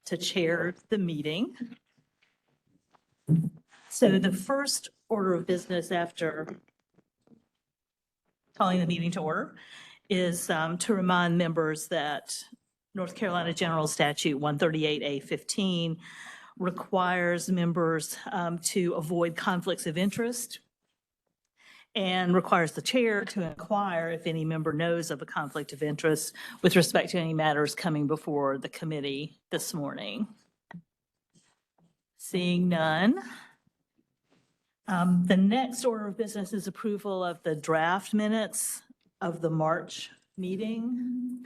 to chair the meeting. So the first order of business after calling the meeting to order is to remind members that North Carolina General Statute 138A15 requires members to avoid conflicts of interest and requires the chair to inquire if any member knows of a conflict of interest with respect to any matters coming before the committee this morning. Seeing none. The next order of business is approval of the draft minutes of the March meeting.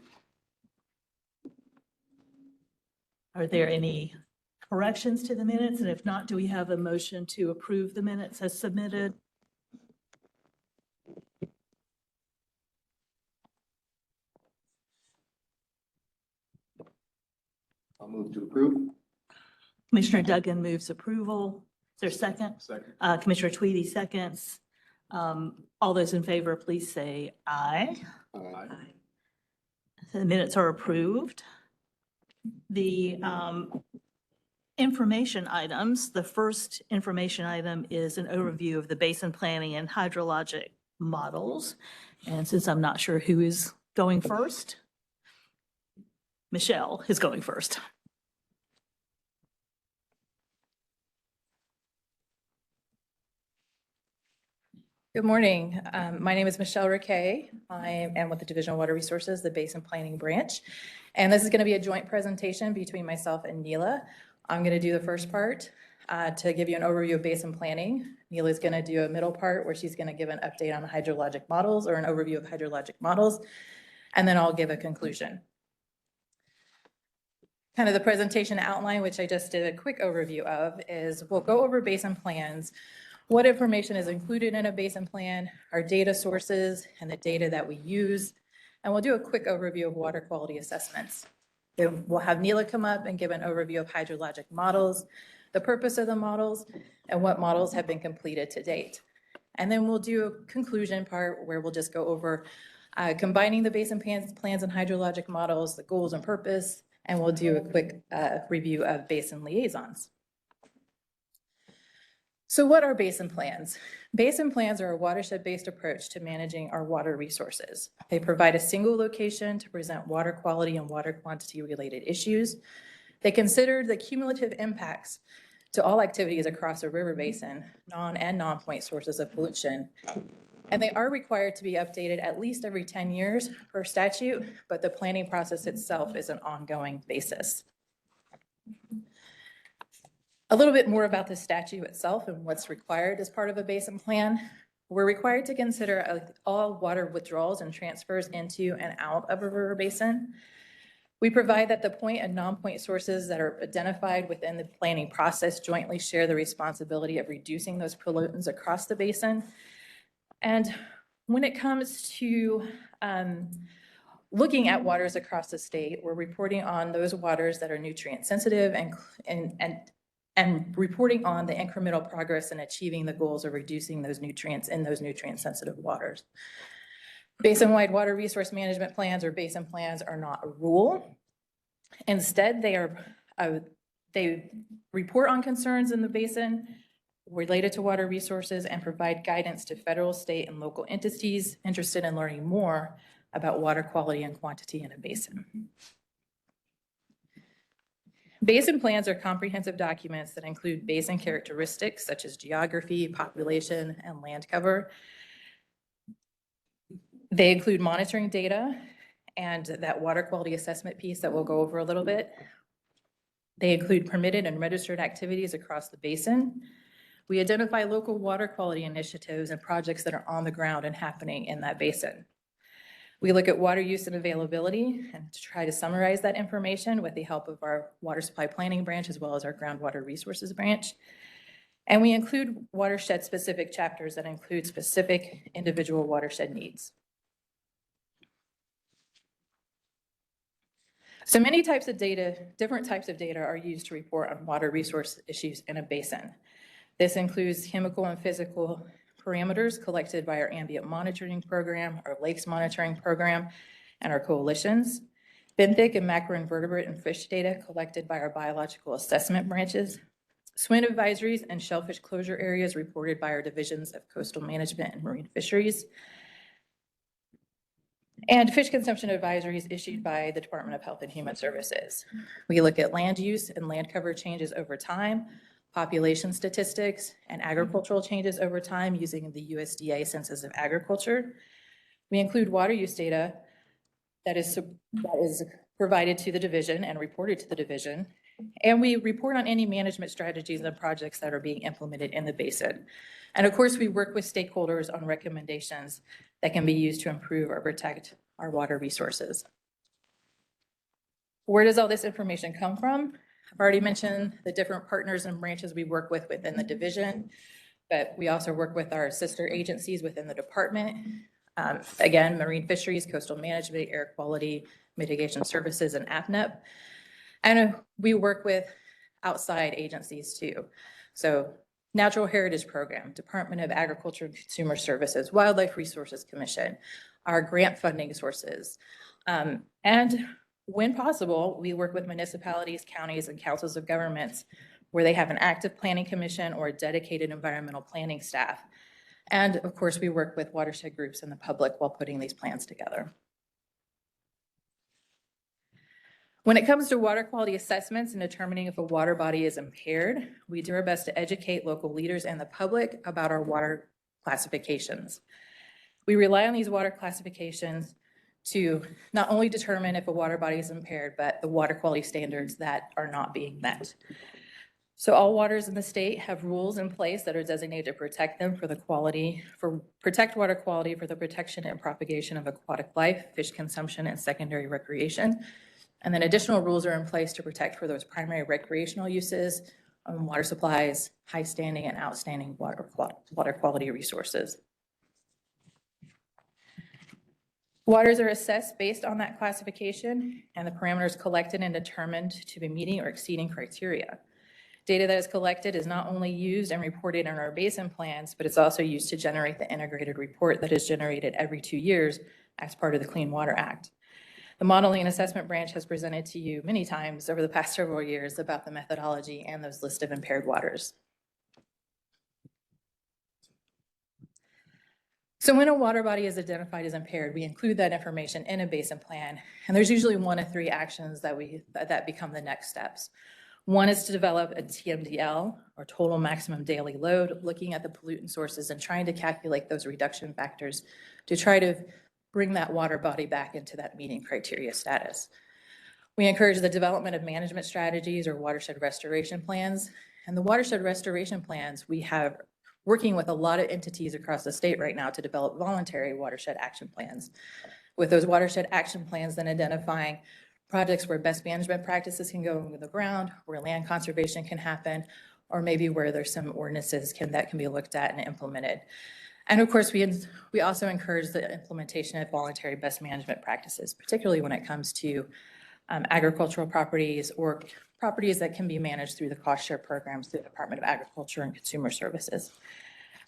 Are there any corrections to the minutes? And if not, do we have a motion to approve the minutes as submitted? I'll move to approve. Commissioner Duggan moves approval. Is there a second? Second. Commissioner Tweedy seconds. All those in favor, please say aye. Aye. The minutes are approved. The information items, the first information item is an overview of the basin planning and hydrologic models. And since I'm not sure who is going first, Michelle is going first. Good morning. My name is Michelle Riquet. I am with the Division of Water Resources, the Basin Planning Branch. And this is going to be a joint presentation between myself and Neela. I'm going to do the first part to give you an overview of basin planning. Neela is going to do a middle part where she's going to give an update on hydrologic models or an overview of hydrologic models. And then I'll give a conclusion. Kind of the presentation outline, which I just did a quick overview of, is we'll go over basin plans, what information is included in a basin plan, our data sources, and the data that we use. And we'll do a quick overview of water quality assessments. Then we'll have Neela come up and give an overview of hydrologic models, the purpose of the models, and what models have been completed to date. And then we'll do a conclusion part where we'll just go over combining the basin plans and hydrologic models, the goals and purpose, and we'll do a quick review of basin liaisons. So what are basin plans? Basin plans are a watershed-based approach to managing our water resources. They provide a single location to present water quality and water quantity related issues. They consider the cumulative impacts to all activities across a river basin, non and non-point sources of pollution. And they are required to be updated at least every 10 years per statute, but the planning process itself is an ongoing basis. A little bit more about the statute itself and what's required as part of a basin plan. We're required to consider all water withdrawals and transfers into and out of a river basin. We provide that the point and non-point sources that are identified within the planning process jointly share the responsibility of reducing those pollutants across the basin. And when it comes to looking at waters across the state, we're reporting on those waters that are nutrient sensitive and reporting on the incremental progress in achieving the goals of reducing those nutrients in those nutrient-sensitive waters. Basin-wide water resource management plans or basin plans are not a rule. Instead, they report on concerns in the basin related to water resources and provide guidance to federal, state, and local entities interested in learning more about water quality and quantity in a basin. Basin plans are comprehensive documents that include basin characteristics such as geography, population, and land cover. They include monitoring data and that water quality assessment piece that we'll go over a little bit. They include permitted and registered activities across the basin. We identify local water quality initiatives and projects that are on the ground and happening in that basin. We look at water use and availability and to try to summarize that information with the help of our water supply planning branch as well as our groundwater resources branch. And we include watershed specific chapters that include specific individual watershed needs. So many types of data, different types of data are used to report on water resource issues in a basin. This includes chemical and physical parameters collected by our ambient monitoring program, our lakes monitoring program, and our coalitions. benthic and macroinvertebrate and fish data collected by our biological assessment branches, SWIN advisories and shellfish closure areas reported by our divisions of coastal management and marine fisheries, and fish consumption advisories issued by the Department of Health and Human Services. We look at land use and land cover changes over time, population statistics, and agricultural changes over time using the USDA Census of Agriculture. We include water use data that is provided to the division and reported to the division. And we report on any management strategies and projects that are being implemented in the basin. And of course, we work with stakeholders on recommendations that can be used to improve or protect our water resources. Where does all this information come from? I've already mentioned the different partners and branches we work with within the division, but we also work with our sister agencies within the department. Again, marine fisheries, coastal management, air quality mitigation services, and APNEP. And we work with outside agencies too. So Natural Heritage Program, Department of Agriculture and Consumer Services, Wildlife Resources Commission, our grant funding sources. And when possible, we work with municipalities, counties, and councils of governments where they have an active planning commission or a dedicated environmental planning staff. And of course, we work with watershed groups and the public while putting these plans together. When it comes to water quality assessments and determining if a water body is impaired, we do our best to educate local leaders and the public about our water classifications. We rely on these water classifications to not only determine if a water body is impaired, but the water quality standards that are not being met. So all waters in the state have rules in place that are designated to protect them protect water quality for the protection and propagation of aquatic life, fish consumption, and secondary recreation. And then additional rules are in place to protect for those primary recreational uses, water supplies, high standing and outstanding water quality resources. Waters are assessed based on that classification and the parameters collected and determined to be meeting or exceeding criteria. Data that is collected is not only used and reported in our basin plans, but it's also used to generate the integrated report that is generated every 2 years as part of the Clean Water Act. The Modeling and Assessment Branch has presented to you many times over the past several years about the methodology and those list of impaired waters. So when a water body is identified as impaired, we include that information in a basin plan, and there's usually 1 of 3 actions that become the next steps. One is to develop a TMDL, or total maximum daily load, looking at the pollutant sources and trying to calculate those reduction factors to try to bring that water body back into that meeting criteria status. We encourage the development of management strategies or watershed restoration plans. And the watershed restoration plans, we have working with a lot of entities across the state right now to develop voluntary watershed action plans. With those watershed action plans, then identifying projects where best management practices can go into the ground, where land conservation can happen, or maybe where there's some ordinances that can be looked at and implemented. And of course, we also encourage the implementation of voluntary best management practices, particularly when it comes to agricultural properties or properties that can be managed through the cost share programs through the Department of Agriculture and Consumer Services.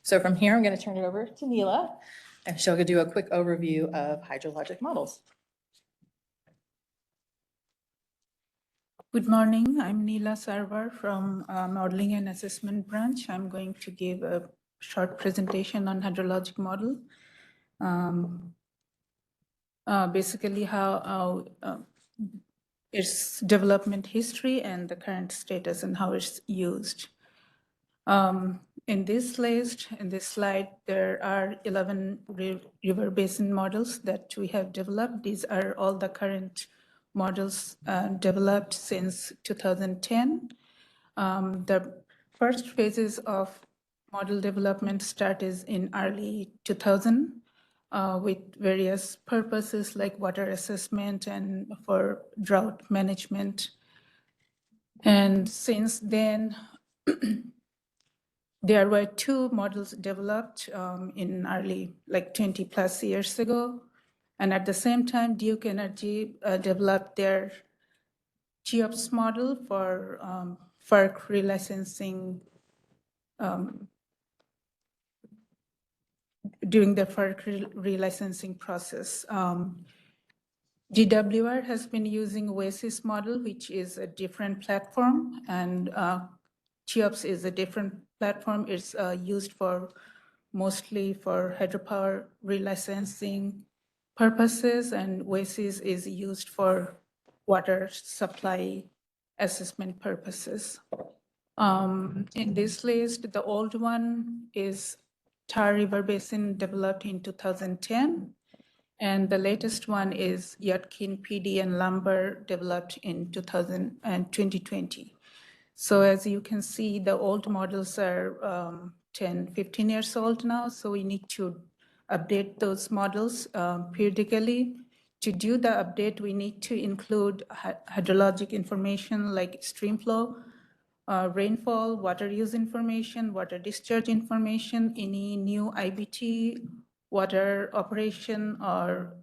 So from here, I'm going to turn it over to Neela, and she'll do a quick overview of hydrologic models. Good morning, I'm Neela Sarwar from Modeling and Assessment Branch. I'm going to give a short presentation on hydrologic model. Basically how its development history and the current status and how it's used. In this slide, there are 11 river basin models that we have developed. These are all the current models developed since 2010. The first phases of model development started in early 2000 with various purposes like water assessment and for drought management. And since then, there were 2 models developed in early, like 20 plus years ago. And at the same time, Duke Energy developed their GEOPS model for FERC relicensing during the FERC relicensing process. DWR has been using Oasis model, which is a different platform, and TIOPS is a different platform. It's used for mostly for hydropower relicensing purposes, and Oasis is used for water supply assessment purposes. In this list, the old one is Tar River Basin developed in 2010. And the latest one is Yadkin PD and Lumber developed in 2020. So as you can see, the old models are 10, 15 years old now. So we need to update those models periodically. To do the update, we need to include hydrologic information like stream flow, rainfall, water use information, water discharge information, any new IBT, water operation, or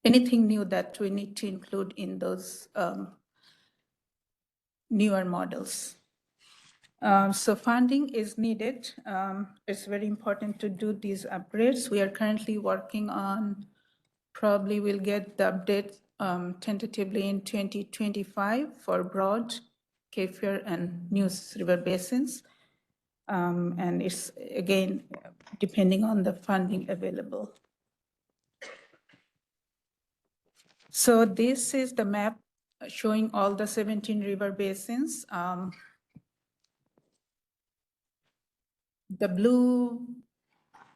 anything new that we need to include in those newer models. So funding is needed. It's very important to do these upgrades. We are currently working on, probably we'll get the update tentatively in 2025 for Broad, Kefir, and News River basins. And it's, again, depending on the funding available. So this is the map showing all the 17 river basins. The blue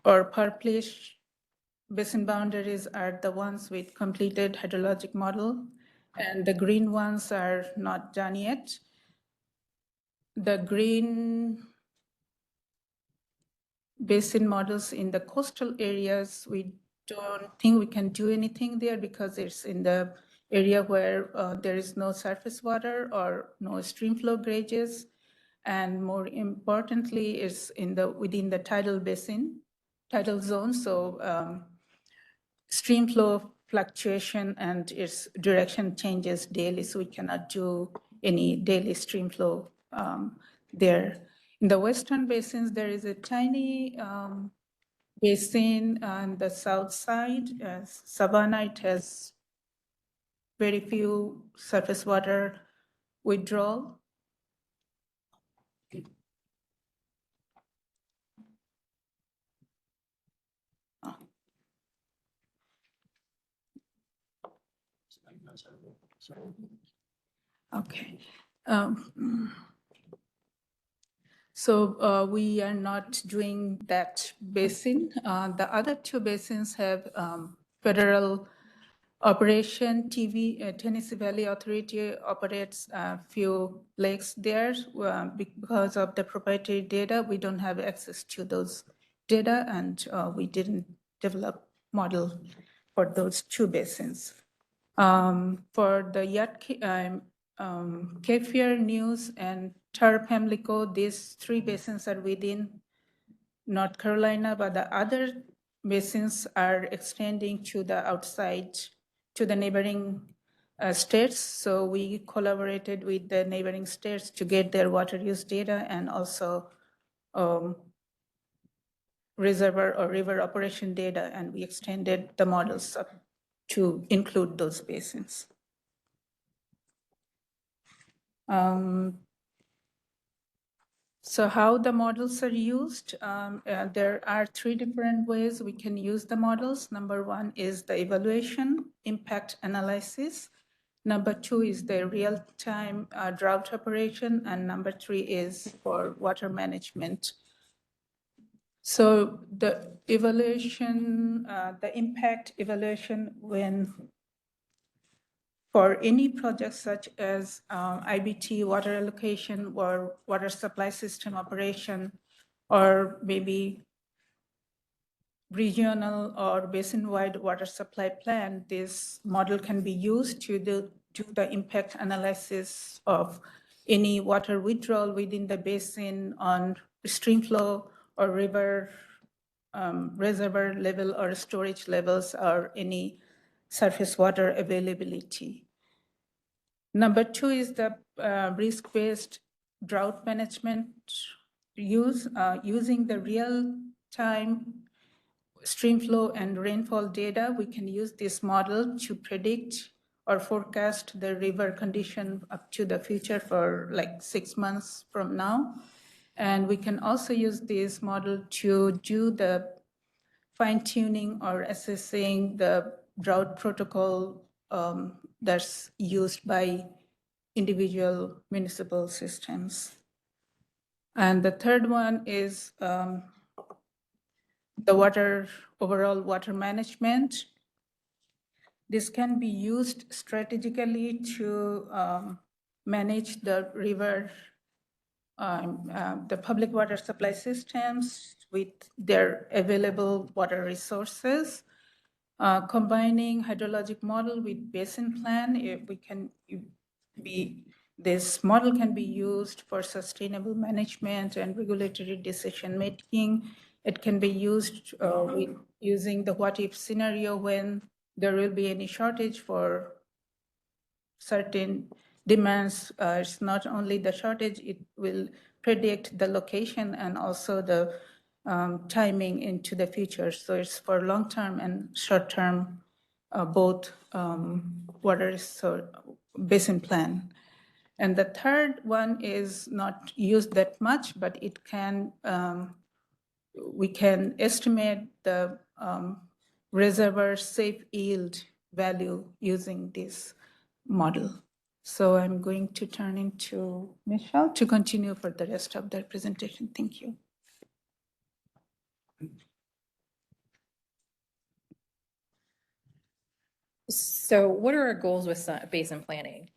or purplish basin boundaries are the ones with completed hydrologic model, and the green ones are not done yet. The green basin models in the coastal areas, we don't think we can do anything there because it's in the area where there is no surface water or no stream flow gauges. And more importantly, is within the tidal basin, tidal zone. So stream flow fluctuation and its direction changes daily, so we cannot do any daily stream flow there. In the western basins, there is a tiny basin on the south side. Savannah, it has very few surface water withdrawal. Okay. So we are not doing that basin. The other two basins have federal operation. Tennessee Valley Authority operates a few lakes there. Because of the proprietary data, we don't have access to those data, and we didn't develop model for those two basins. For the Kefir, News, and Tar Pamlico, these three basins are within North Carolina, but the other basins are extending to the outside, to the neighboring states. So we collaborated with the neighboring states to get their water use data and also reservoir or river operation data, and we extended the models up to include those basins. So how the models are used, there are three different ways we can use the models. Number one is the evaluation, impact analysis. Number two is the real-time drought operation. And number three is for water management. So the evaluation, the impact evaluation, when for any project such as IBT, water allocation, or water supply system operation, or maybe regional or basin-wide water supply plan, this model can be used to do the impact analysis of any water withdrawal within the basin on stream flow or river reservoir level or storage levels or any surface water availability. Number two is the risk-based drought management using the real-time stream flow and rainfall data, we can use this model to predict or forecast the river condition up to the future for like 6 months from now. And we can also use this model to do the fine tuning or assessing the drought protocol that's used by individual municipal systems. And the third one is the overall water management. This can be used strategically to manage the river, the public water supply systems with their available water resources. Combining hydrologic model with basin plan, this model can be used for sustainable management and regulatory decision making. It can be used with using the what if scenario when there will be any shortage for certain demands. It's not only the shortage, it will predict the location and also the timing into the future. So it's for long-term and short-term, both water basin plan. And the third one is not used that much, but it can, we can estimate the reservoir safe yield value using this model. So I'm going to turn into Michelle to continue for the rest of the presentation. Thank you. So what are our goals with basin planning?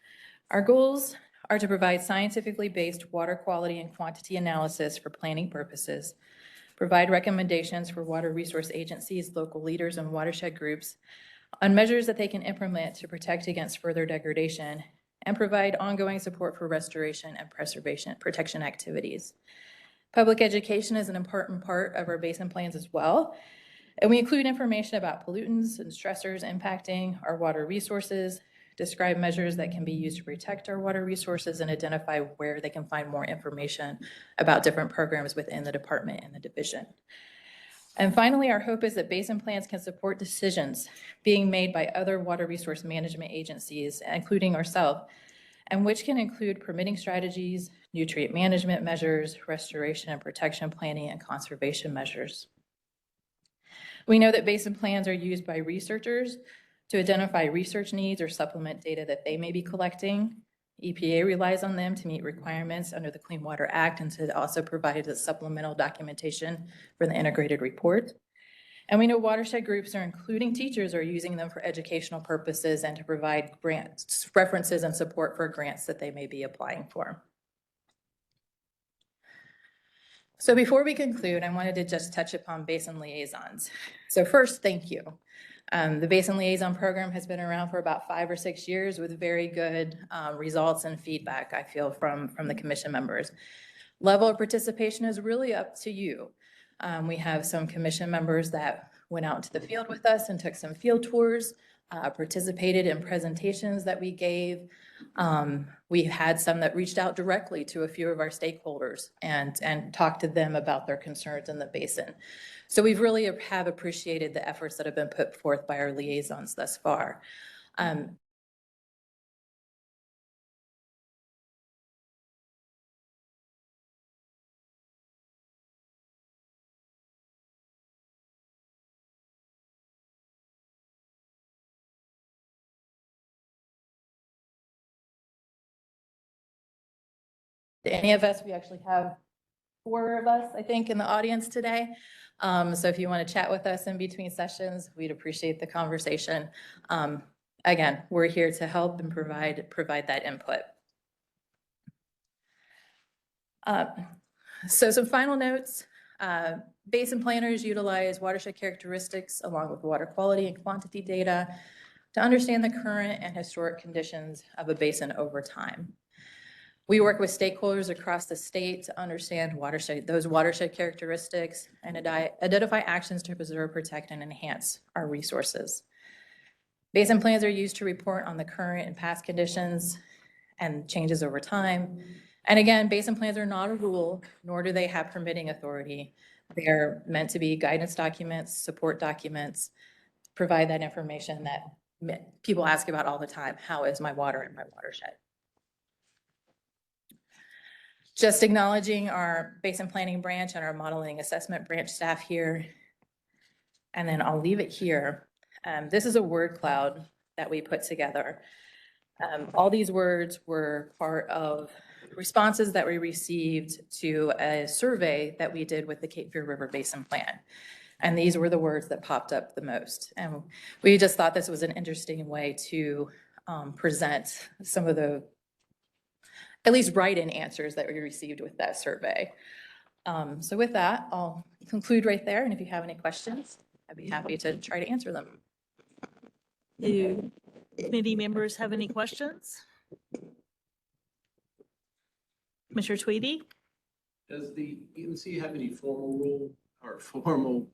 Our goals are to provide scientifically based water quality and quantity analysis for planning purposes, provide recommendations for water resource agencies, local leaders, and watershed groups on measures that they can implement to protect against further degradation, and provide ongoing support for restoration and protection activities. Public education is an important part of our basin plans as well, and we include information about pollutants and stressors impacting our water resources, describe measures that can be used to protect our water resources, and identify where they can find more information about different programs within the department and the division. And finally, our hope is that basin plans can support decisions being made by other water resource management agencies, including ourselves, and which can include permitting strategies, nutrient management measures, restoration and protection planning, and conservation measures. We know that basin plans are used by researchers to identify research needs or supplement data that they may be collecting. EPA relies on them to meet requirements under the Clean Water Act and to also provide the supplemental documentation for the integrated report. And we know watershed groups, including teachers, are using them for educational purposes and to provide grants, references, and support for grants that they may be applying for. So before we conclude, I wanted to just touch upon basin liaisons. So first, thank you. The Basin Liaison Program has been around for about 5 or 6 years with very good results and feedback, I feel, from the commission members. Level of participation is really up to you. We have some commission members that went out to the field with us and took some field tours, participated in presentations that we gave. We had some that reached out directly to a few of our stakeholders and talked to them about their concerns in the basin. So we've really have appreciated the efforts that have been put forth by our liaisons thus far. Any of us, we actually have 4 of us, I think, in the audience today. So if you want to chat with us in between sessions, we'd appreciate the conversation. Again, we're here to help and provide that input. So some final notes. Basin planners utilize watershed characteristics along with water quality and quantity data to understand the current and historic conditions of a basin over time. We work with stakeholders across the state to understand those watershed characteristics and identify actions to preserve, protect, and enhance our resources. Basin plans are used to report on the current and past conditions and changes over time. And again, basin plans are not a rule, nor do they have permitting authority. They're meant to be guidance documents, support documents, provide that information that people ask about all the time. How is my water in my watershed? Just acknowledging our basin planning branch and our modeling assessment branch staff here. And then I'll leave it here. This is a word cloud that we put together. All these words were part of responses that we received to a survey that we did with the Cape Fear River Basin Plan. And these were the words that popped up the most. And we just thought this was an interesting way to present some of the, at least write-in answers that we received with that survey. So with that, I'll conclude right there. And if you have any questions, I'd be happy to try to answer them. Do committee members have any questions? Commissioner Tweedy? Does the EMC have any formal rule or formal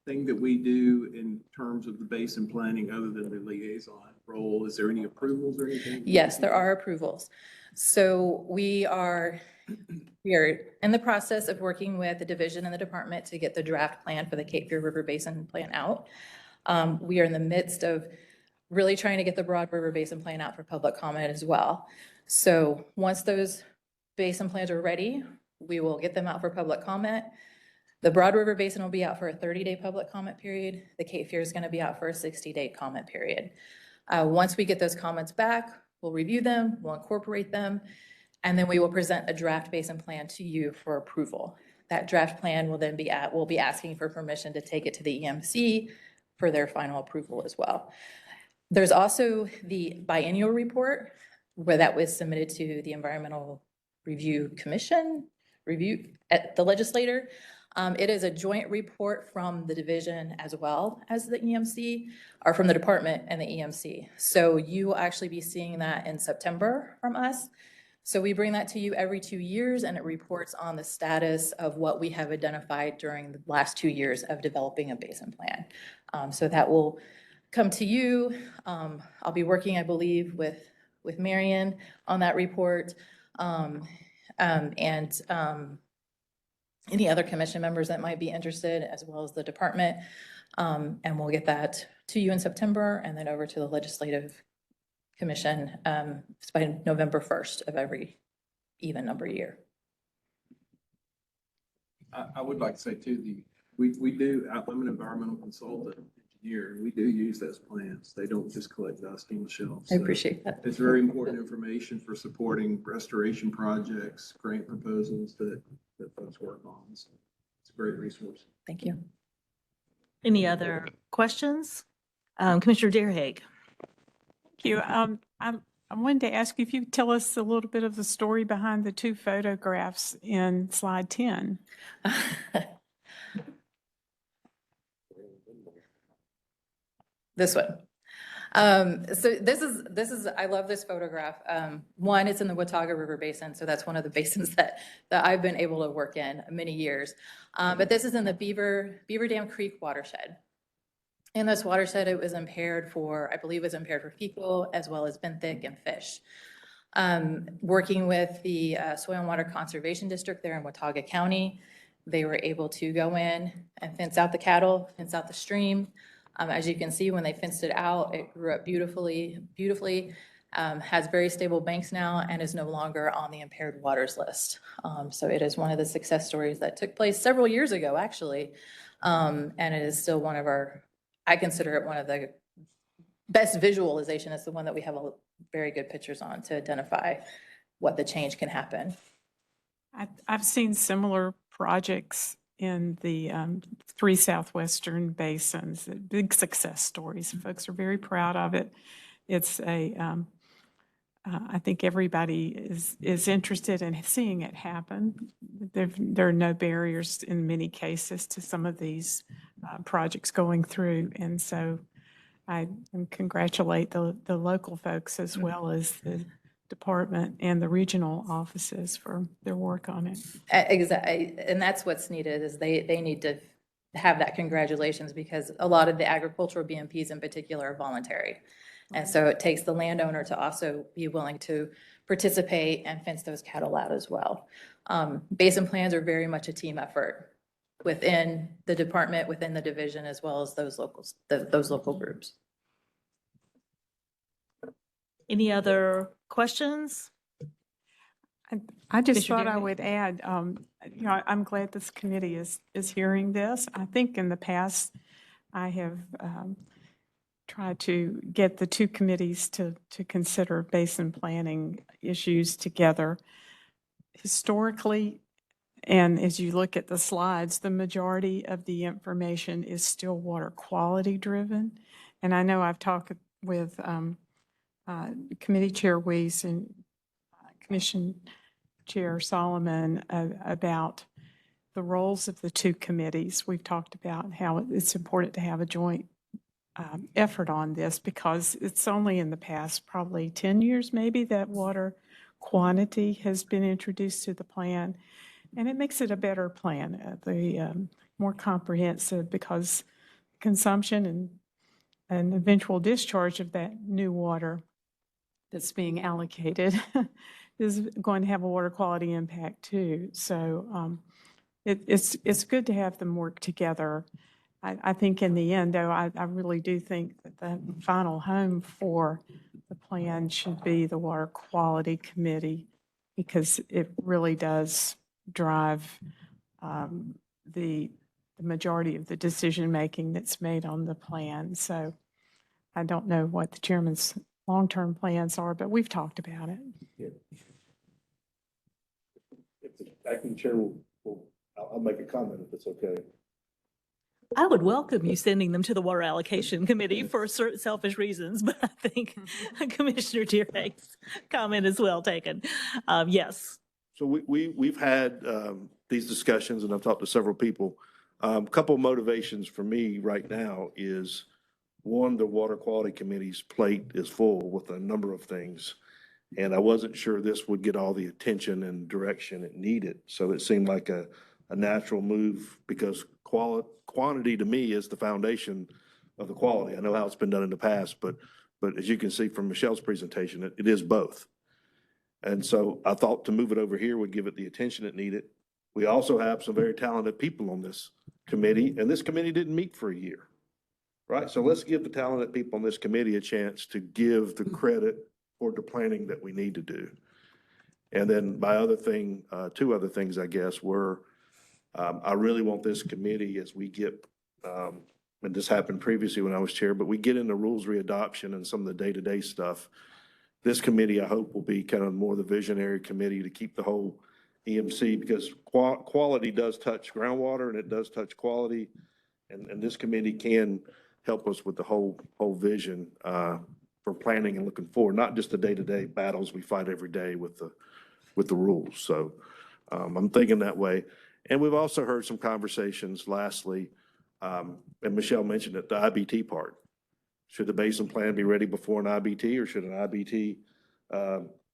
thing that we do in terms of the basin planning other than the liaison role? Is there any approvals or anything? Yes, there are approvals. So we are in the process of working with the division and the department to get the draft plan for the Cape Fear River Basin Plan out. We are in the midst of really trying to get the Broad River Basin Plan out for public comment as well. So once those basin plans are ready, we will get them out for public comment. The Broad River Basin will be out for a 30-day public comment period. The Cape Fear is going to be out for a 60-day comment period. Once we get those comments back, we'll review them, we'll incorporate them, and then we will present a draft basin plan to you for approval. That draft plan will then we'll be asking for permission to take it to the EMC for their final approval as well. There's also the biennial report where that was submitted to the Environmental Review Commission, at the legislator. It is a joint report from the division as well as the EMC, or from the department and the EMC. So you will actually be seeing that in September from us. So we bring that to you every 2 years, and it reports on the status of what we have identified during the last 2 years of developing a basin plan. So that will come to you. I'll be working, I believe, with Marion on that report. Any other commission members that might be interested, as well as the department. And we'll get that to you in September and then over to the legislative commission by November 1st of every even number year. I would like to say too, we do, I'm an environmental consultant, engineer, and we do use those plans. They don't just collect dust on the shelves. I appreciate that. It's very important information for supporting restoration projects, grant proposals that folks work on. So it's a great resource. Thank you. Any other questions? Commissioner Deerhage? Thank you. I wanted to ask you if you could tell us a little bit of the story behind the 2 photographs in slide 10. This one. So this is, I love this photograph. One, it's in the Watauga River Basin. So that's one of the basins that I've been able to work in many years. But this is in the Beaver Dam Creek watershed. In this watershed, it was impaired for, I believe it was impaired for fecal as well as benthic and fish. Working with the Soil and Water Conservation District there in Watauga County, they were able to go in and fence out the cattle, fence out the stream. As you can see, when they fenced it out, it grew up beautifully, has very stable banks now and is no longer on the impaired waters list. So it is one of the success stories that took place several years ago, actually. And it is still one of our, I consider it one of the best visualization. It's the one that we have very good pictures on to identify what the change can happen. I've seen similar projects in the 3 southwestern basins, big success stories. Folks are very proud of it. It's I think everybody is interested in seeing it happen. There are no barriers in many cases to some of these projects going through. And so I congratulate the local folks as well as the department and the regional offices for their work on it. Exactly, and that's what's needed is they need to have that congratulations, because a lot of the agricultural BMPs in particular are voluntary. And so it takes the landowner to also be willing to participate and fence those cattle out as well. Basin plans are very much a team effort within the department, within the division, as well as those locals, those local groups. Any other questions? I just Mr. thought I Deary? would add, I'm glad this committee is hearing this. I think in the past, I have tried to get the two committees to consider basin planning issues together. Historically, and as you look at the slides, the majority of the information is still water quality driven. And I know I've talked with Committee Chair Weiss and Commission Chair Solomon about the roles of the two committees. We've talked about how it's important to have a joint effort on this because it's only in the past probably 10 years maybe that water quantity has been introduced to the plan. And it makes it a better plan, more comprehensive because consumption and eventual discharge of that new water that's being allocated is going to have a water quality impact too. So it's good to have them work together. I think in the end, though, I really do think that the final home for the plan should be the Water Quality Committee because it really does drive the majority of the decision-making that's made on the plan. So I don't know what the chairman's long-term plans are, but we've talked about it. If the acting chair I'll make a comment if it's okay. I would welcome you sending them to the Water Allocation Committee for certain selfish reasons, but I think Commissioner Deering's comment is well taken. Yes. So we've had these discussions and I've talked to several people. A couple of motivations for me right now is one, the Water Quality Committee's plate is full with a number of things. And I wasn't sure this would get all the attention and direction it needed. So it seemed like a natural move because quantity to me is the foundation of the quality. I know how it's been done in the past, but as you can see from Michelle's presentation, it is both. And so I thought to move it over here would give it the attention it needed. We also have some very talented people on this committee, and this committee didn't meet for a year, right? So let's give the talented people on this committee a chance to give the credit for the planning that we need to do. And then my other thing, two other things, I guess, were I really want this committee as we get, and this happened previously when I was chair, but we get into rules readoption and some of the day-to-day stuff. This committee, I hope, will be kind of more the visionary committee to keep the whole EMC because quality does touch groundwater and it does touch quality. And this committee can help us with the whole vision for planning and looking forward, not just the day-to-day battles we fight every day with the rules. So I'm thinking that way. And we've also heard some conversations lastly, and Michelle mentioned it, the IBT part. Should the basin plan be ready before an IBT or should an IBT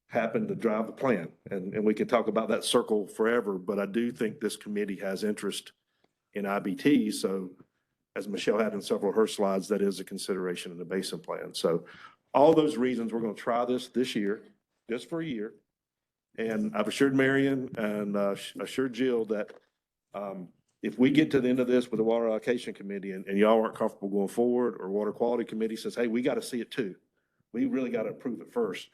happen to drive the plan? And we can talk about that circle forever, but I do think this committee has interest in IBT. So as Michelle had in several of her slides, that is a consideration in the basin plan. So all those reasons, we're going to try this year, just for a year. And I've assured Marion and assured Jill that if we get to the end of this with the Water Allocation Committee and y'all aren't comfortable going forward or Water Quality Committee says, hey, we got to see it too. We really got to approve it first.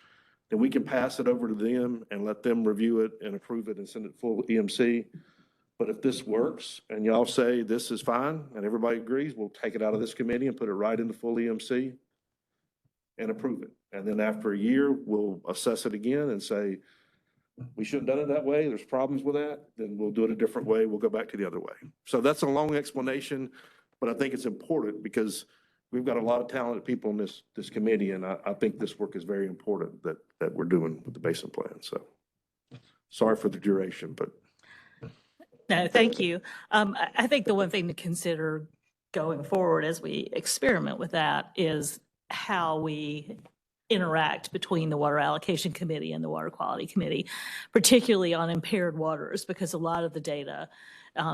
Then we can pass it over to them and let them review it and approve it and send it full EMC. But if this works and y'all say this is fine and everybody agrees, we'll take it out of this committee and put it right into full EMC and approve it. And then after a year, we'll assess it again and say, we shouldn't have done it that way. There's problems with that. Then we'll do it a different way. We'll go back to the other way. So that's a long explanation, but I think it's important because we've got a lot of talented people in this committee. And I think this work is very important that we're doing with the basin plan. So sorry for the duration, but. No, thank you. I think the one thing to consider going forward as we experiment with that is how we interact between the Water Allocation Committee and the Water Quality Committee, particularly on impaired waters, because a lot of the data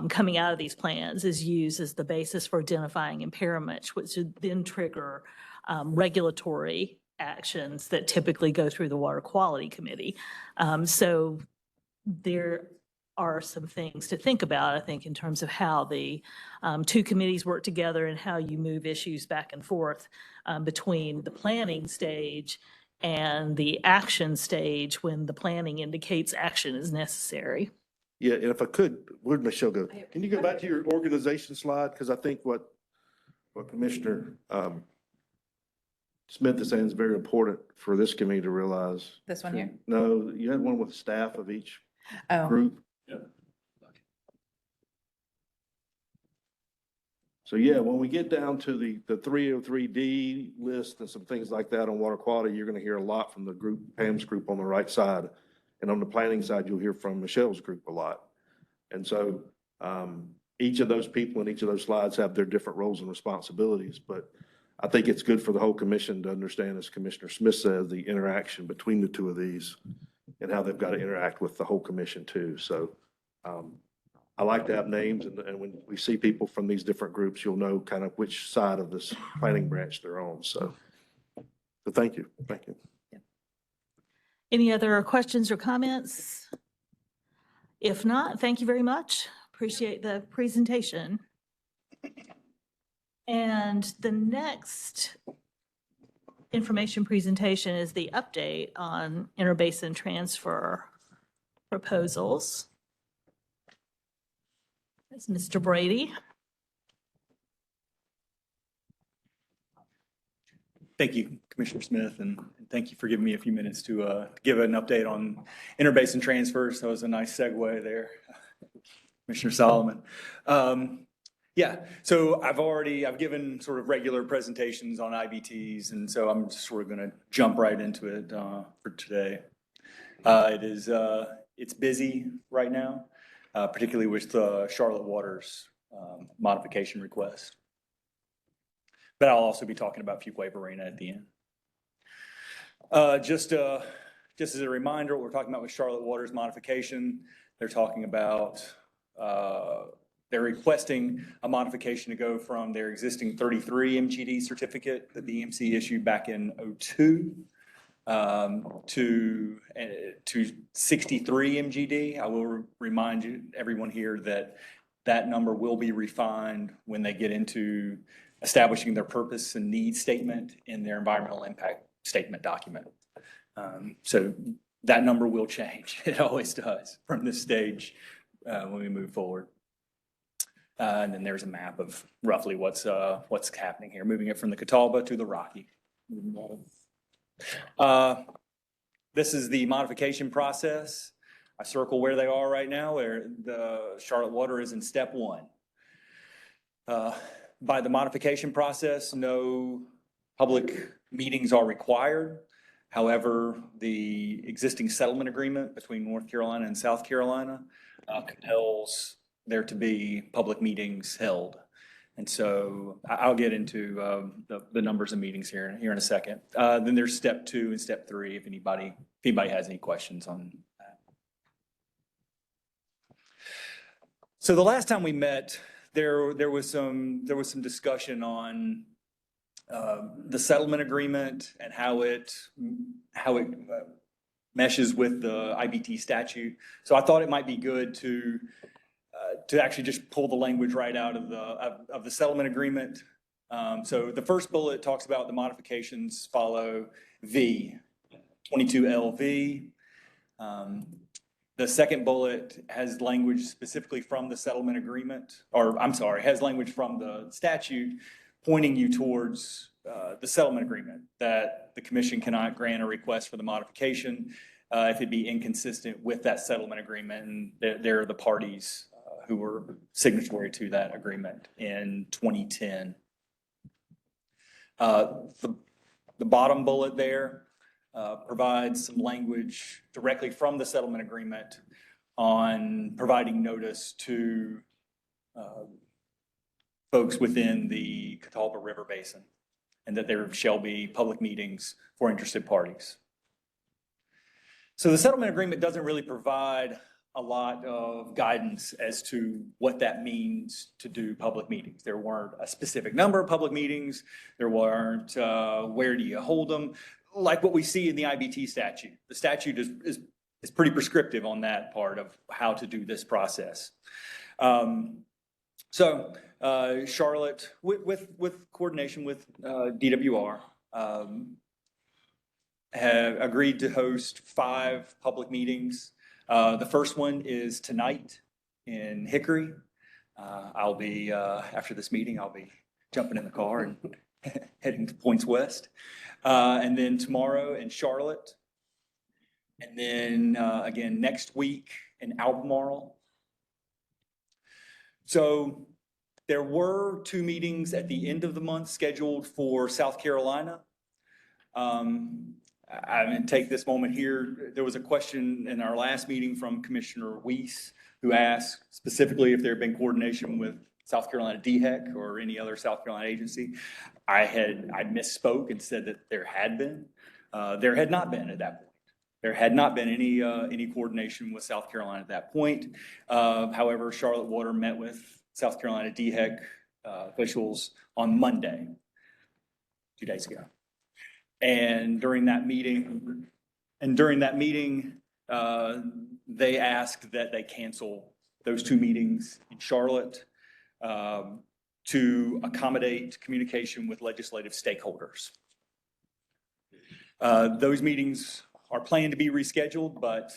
coming out of these plans is used as the basis for identifying impairments, which would then trigger regulatory actions that typically go through the Water Quality Committee. So there are some things to think about, I think, in terms of how the two committees work together and how you move issues back and forth between the planning stage and the action stage when the planning indicates action is necessary. Yeah, and if I could, where'd Michelle go? Can you go back to your organization slide? Because I think what Commissioner Smith is saying is very important for this committee to realize. This one here? No, you had one with staff of each Oh, group. So yeah, when we get down to the 303D list and some things like that on water quality, you're going to hear a lot from the group, Pam's group on the right side. And on the planning side, you'll hear from Michelle's group a lot. And so each of those people in each of those slides have their different roles and responsibilities. But I think it's good for the whole commission to understand, as Commissioner Smith says, the interaction between the two of these and how they've got to interact with the whole commission too. So I like to have names, and when we see people from these different groups, you'll know kind of which side of this planning branch they're on. So thank you. Thank you. Any other questions or comments? If not, thank you very much. Appreciate the presentation. And the next information presentation is the update on interbasin transfer proposals. That's Mr. Brady. Thank you, Commissioner Smith, and thank you for giving me a few minutes to give an update on interbasin transfers. That was a nice segue there, Commissioner Solomon. Yeah, so I've given sort of regular presentations on IBTs, and so I'm just sort of going to jump right into it for today. It's busy right now, particularly with the Charlotte Waters modification request. But I'll also be talking about Fuquay Arena at the end. Just as a reminder, what we're talking about with Charlotte Waters modification, they're talking about, they're requesting a modification to go from their existing 33 MGD certificate that the EMC issued back in 2002 to 63 MGD. I will remind everyone here that that number will be refined when they get into establishing their purpose and need statement in their environmental impact statement document. So that number will change. It always does from this stage when we move forward. And then there's a map of roughly what's happening here, moving it from the Catawba to the Rocky. This is the modification process. I circle where they are right now, where the Charlotte Water is in step one. By the modification process, no public meetings are required. However, the existing settlement agreement between North Carolina and South Carolina compels there to be public meetings held. And so I'll get into the numbers of meetings here in a second. Then there's step two and step three, if anybody has any questions on that. So the last time we met, there was some discussion on the settlement agreement and how it meshes with the IBT statute. So I thought it might be good to actually just pull the language right out of the settlement agreement. So the first bullet talks about the modifications follow V, 22LV. The second bullet has language specifically from the settlement agreement, or I'm sorry, has language from the statute pointing you towards the settlement agreement, that the commission cannot grant a request for the modification if it'd be inconsistent with that settlement agreement. And they're the parties who were signatory to that agreement in 2010. The bottom bullet there provides some language directly from the settlement agreement on providing notice to folks within the Catawba River Basin, and that there shall be public meetings for interested parties. So the settlement agreement doesn't really provide a lot of guidance as to what that means to do public meetings. There weren't a specific number of public meetings. There weren't, where do you hold them? Like what we see in the IBT statute. The statute is pretty prescriptive on that part of how to do this process. So Charlotte, with coordination with DWR, have agreed to host 5 public meetings. The first one is tonight in Hickory. I'll be, after this meeting, I'll be jumping in the car and heading to Points West. And then tomorrow in Charlotte. And then again, next week in Albemarle. So there were 2 meetings at the end of the month scheduled for South Carolina. I'm going to take this moment here. There was a question in our last meeting from Commissioner Weiss, who asked specifically if there had been coordination with South Carolina DHEC or any other South Carolina agency. I misspoke and said that there had been. There had not been at that point. There had not been any coordination with South Carolina at that point. However, Charlotte Water met with South Carolina DHEC officials on Monday, 2 days ago. And during that meeting, they asked that they cancel those 2 meetings in Charlotte to accommodate communication with legislative stakeholders. Those meetings are planned to be rescheduled, but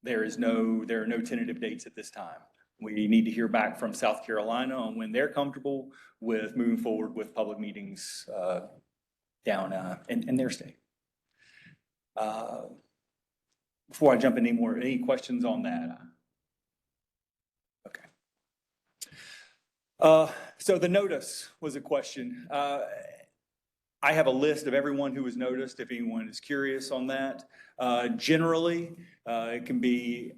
there are no tentative dates at this time. We need to hear back from South Carolina on when they're comfortable with moving forward with public meetings down in their state. Before I jump in anymore, any questions on that? Okay. So the notice was a question. I have a list of everyone who was noticed, if anyone is curious on that. Generally, it can be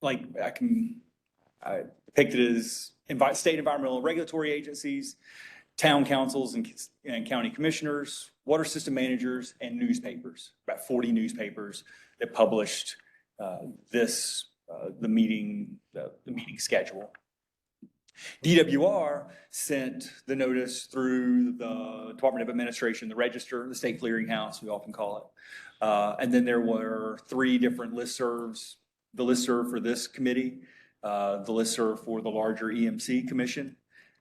like I depict it as state environmental and regulatory agencies, town councils and county commissioners, water system managers, and newspapers. About 40 newspapers that published the meeting schedule. DWR sent the notice through the Department of Administration, the Register, the State Clearinghouse, we often call it. And then there were 3 different listservs, the listserv for this committee, the listserv for the larger EMC commission,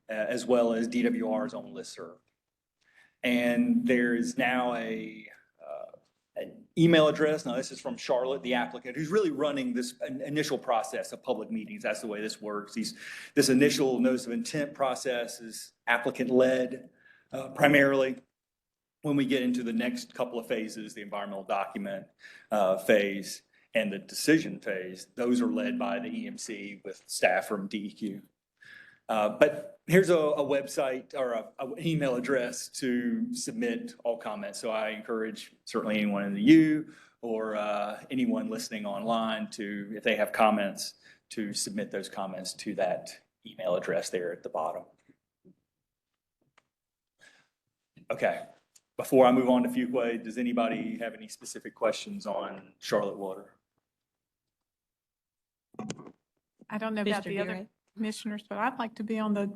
as well as DWR's own listserv. And there is now an email address. Now, this is from Charlotte, the applicant, who's really running this initial process of public meetings. That's the way this works. This initial notice of intent process is applicant-led primarily. When we get into the next couple of phases, the environmental document phase and the decision phase, those are led by the EMC with staff from DEQ. But here's a website or an email address to submit all comments. So I encourage certainly anyone in the U or anyone listening online to, if they have comments, to submit those comments to that email address there at the bottom. Okay. Before I move on to Fuquay, does anybody have any specific questions on Charlotte Water? I don't know about Mr. the other Garrett? commissioners, but I'd like to be on the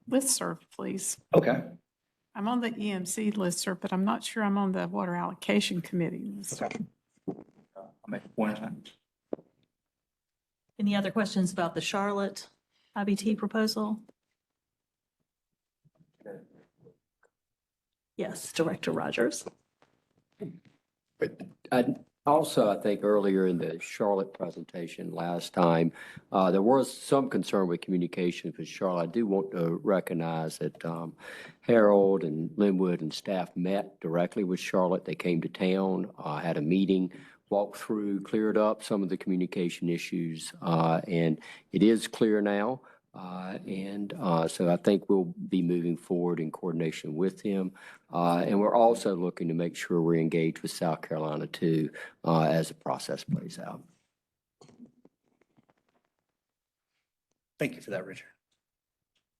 listserv, please. Okay. I'm on the EMC listserv, but I'm not sure I'm on the Water Allocation Committee listserv. Okay. I'll make a point of that. Any other questions about the Charlotte IBT proposal? Yes, Director Rogers. But also, I think earlier in the Charlotte presentation last time, there was some concern with communication with Charlotte. I do want to recognize that Harold and Linwood and staff met directly with Charlotte. They came to town, had a meeting, walked through, cleared up some of the communication issues, and it is clear now. So I think we'll be moving forward in coordination with him. And we're also looking to make sure we're engaged with South Carolina too, as the process plays out. Thank you for that, Richard.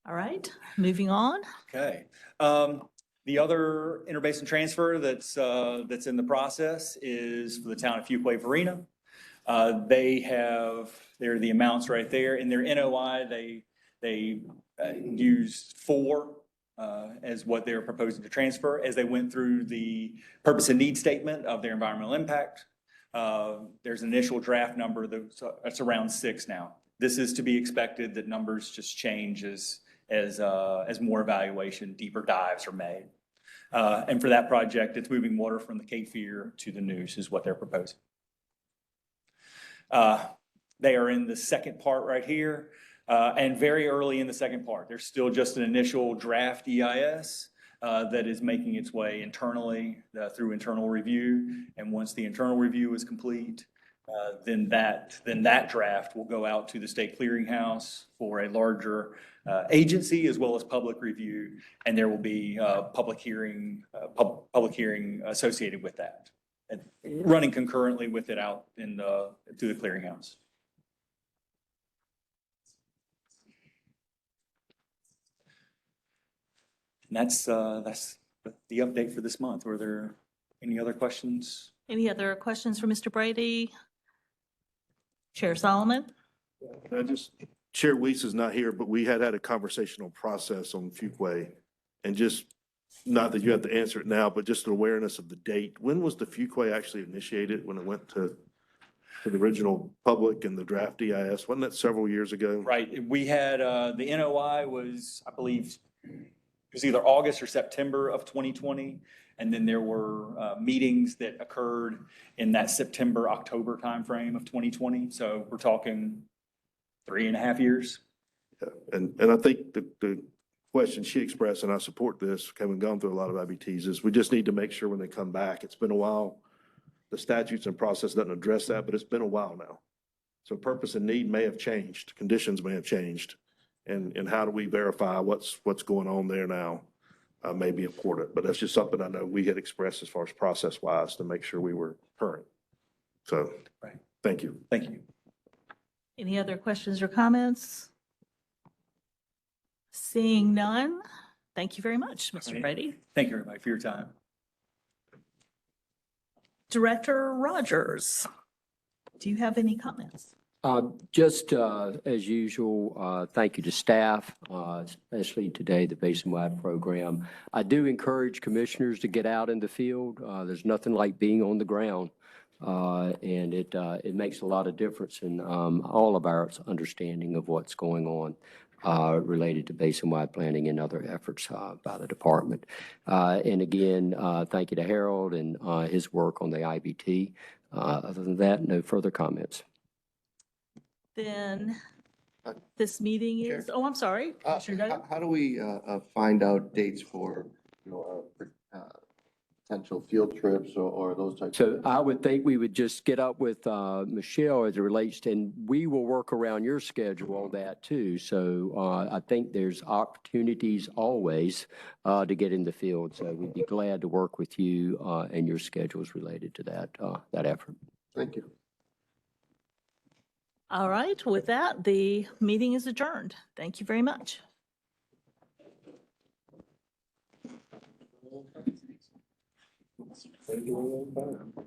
All right, moving on. Okay. The other interbasin transfer that's in the process is for the town of Fuquay-Varina. There are the amounts right there. In their NOI, they used 4 as what they're proposing to transfer. As they went through the purpose and need statement of their environmental impact, there's an initial draft number that's around 6 now. This is to be expected that numbers just change as more evaluation, deeper dives are made. And for that project, it's moving water from the Cape Fear to the Neuse is what they're proposing. They are in the second part right here, and very early in the second part. There's still just an initial draft EIS that is making its way internally through internal review. And once the internal review is complete, then that draft will go out to the state clearinghouse for a larger agency as well as public review, and there will be public hearing associated with that, and running concurrently with it out through the clearinghouse. And that's the update for this month. Were there any other questions? Any other questions for Mr. Brady? Chair Solomon? Chair Weiss is not here, but we had a conversational process on Fuquay. And just, not that you have to answer it now, but just an awareness of the date. When was the Fuquay actually initiated, when it went to the original public and the draft EIS? Wasn't that several years ago? Right. We had, the NOI was, I believe, it was either August or September of 2020. And then there were meetings that occurred in that September, October timeframe of 2020. So we're talking 3.5 years. Yeah. And I think the question she expressed, and I support this, having gone through a lot of IBTs, is we just need to make sure when they come back, it's been a while. The statutes and process doesn't address that, but it's been a while now. So purpose and need may have changed, conditions may have changed. And how do we verify what's going on there now may be important. But that's just something I know we had expressed as far as process-wise to make sure we were current. So, Right. Thank you. Thank you. Any other questions or comments? Seeing none, thank you very much, Mr. Right. Brady. Thank you, everybody, for your time. Director Rogers, do you have any comments? Just as usual, thank you to staff, especially today, the Basin-wide program. I do encourage commissioners to get out in the field. There's nothing like being on the ground, and it makes a lot of difference in all of our understanding of what's going on related to basin-wide planning and other efforts by the department. And again, thank you to Harold and his work on the IBT. Other than that, no further comments. Then this meeting is, Chair. oh, I'm sorry. Commissioner Doug? How do we find out dates for, potential field trips or those types? So I would think we would just get up with Michelle as it relates to, and we will work around your schedule on that too. So I think there's opportunities always to get in the field. So we'd be glad to work with you and your schedules related to that effort. Thank you. All right, with that, the meeting is adjourned. Thank you very much. Thank you.